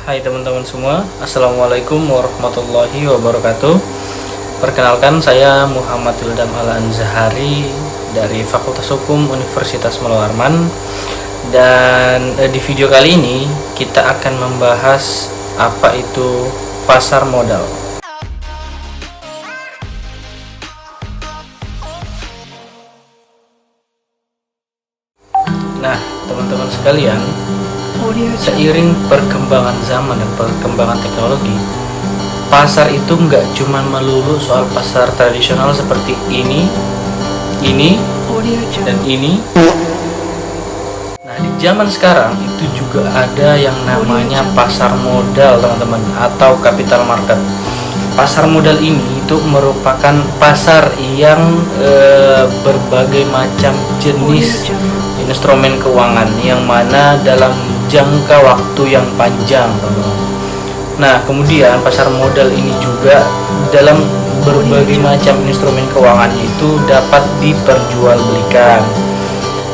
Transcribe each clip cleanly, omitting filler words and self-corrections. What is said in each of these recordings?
Hai teman-teman semua, Assalamualaikum warahmatullahi wabarakatuh. Perkenalkan, saya Muhammad Wildam Al-Anzahari dari Fakultas Hukum Universitas Maloarman. Dan di video kali ini kita akan membahas apa itu pasar modal. Nah, teman-teman sekalian, seiring perkembangan zaman dan perkembangan teknologi, pasar itu nggak cuma melulu soal pasar tradisional seperti ini, dan ini. Nah, di zaman sekarang itu juga ada yang namanya pasar modal, teman-teman, atau capital market. Pasar modal ini itu merupakan pasar yang berbagai macam jenis instrumen keuangan yang mana dalam jangka waktu yang panjang, teman-teman. Nah, kemudian pasar modal ini juga dalam berbagai macam instrumen keuangan itu dapat diperjualbelikan.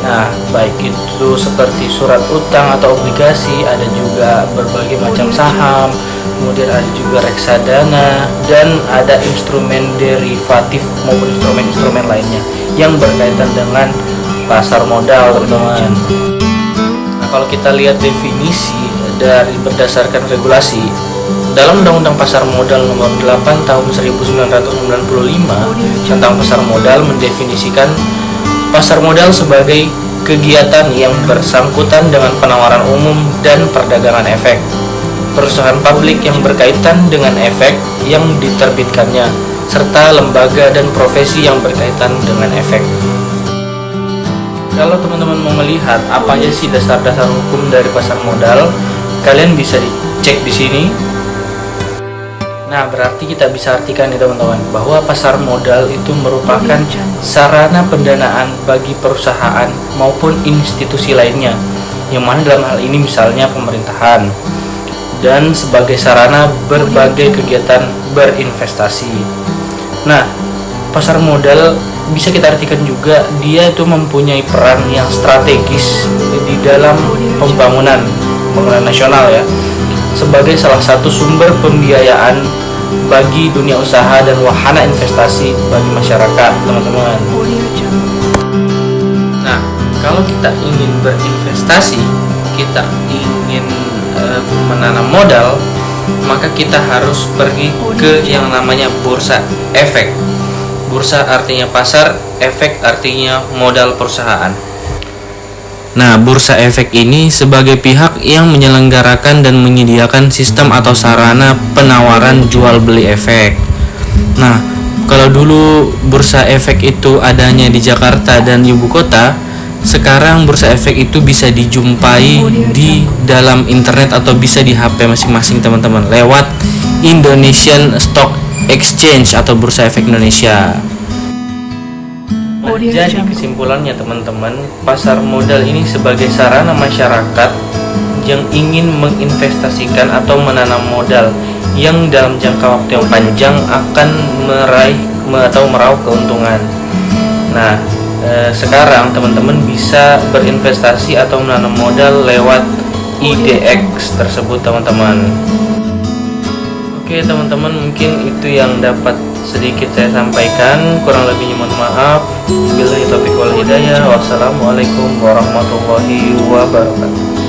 Nah, baik itu seperti surat utang atau obligasi, ada juga berbagai macam saham, kemudian ada juga reksadana, dan ada instrumen derivatif maupun instrumen-instrumen lainnya yang berkaitan dengan pasar modal, teman-teman. Nah, kalau kita lihat definisi dari berdasarkan regulasi dalam Undang-Undang Pasar Modal Nomor 8 Tahun 1995 tentang pasar modal mendefinisikan pasar modal sebagai kegiatan yang bersangkutan dengan penawaran umum dan perdagangan efek, perusahaan publik yang berkaitan dengan efek yang diterbitkannya, serta lembaga dan profesi yang berkaitan dengan efek. Kalau teman-teman mau melihat apa aja sih dasar-dasar hukum dari pasar modal, kalian bisa dicek di sini. Nah, berarti kita bisa artikan nih, teman-teman, bahwa pasar modal itu merupakan sarana pendanaan bagi perusahaan maupun institusi lainnya, yang mana dalam hal ini misalnya pemerintahan, dan sebagai sarana berbagai kegiatan berinvestasi. Nah, pasar modal bisa kita artikan juga dia itu mempunyai peran yang strategis di dalam pembangunan nasional ya, sebagai salah satu sumber pembiayaan bagi dunia usaha dan wahana investasi bagi masyarakat, teman-teman. Nah, kalau kita ingin berinvestasi, kita ingin menanam modal, maka kita harus pergi ke yang namanya bursa efek. Bursa artinya pasar, efek artinya modal perusahaan. Nah, bursa efek ini sebagai pihak yang menyelenggarakan dan menyediakan sistem atau sarana penawaran jual beli efek. Nah, kalau dulu bursa efek itu adanya di Jakarta dan ibu kota, sekarang bursa efek itu bisa dijumpai di dalam internet atau bisa di HP masing-masing, teman-teman, lewat Indonesian Stock Exchange atau Bursa Efek Indonesia. Nah, jadi kesimpulannya, teman-teman, pasar modal ini sebagai sarana masyarakat yang ingin menginvestasikan atau menanam modal yang dalam jangka waktu yang panjang akan meraih atau meraup keuntungan. Nah, sekarang teman-teman bisa berinvestasi atau menanam modal lewat IDX tersebut, teman-teman. Oke, teman-teman, mungkin itu yang dapat sedikit saya sampaikan. Kurang lebihnya mohon maaf. Billahi taufiq wal hidayah. Wassalamualaikum warahmatullahi wabarakatuh.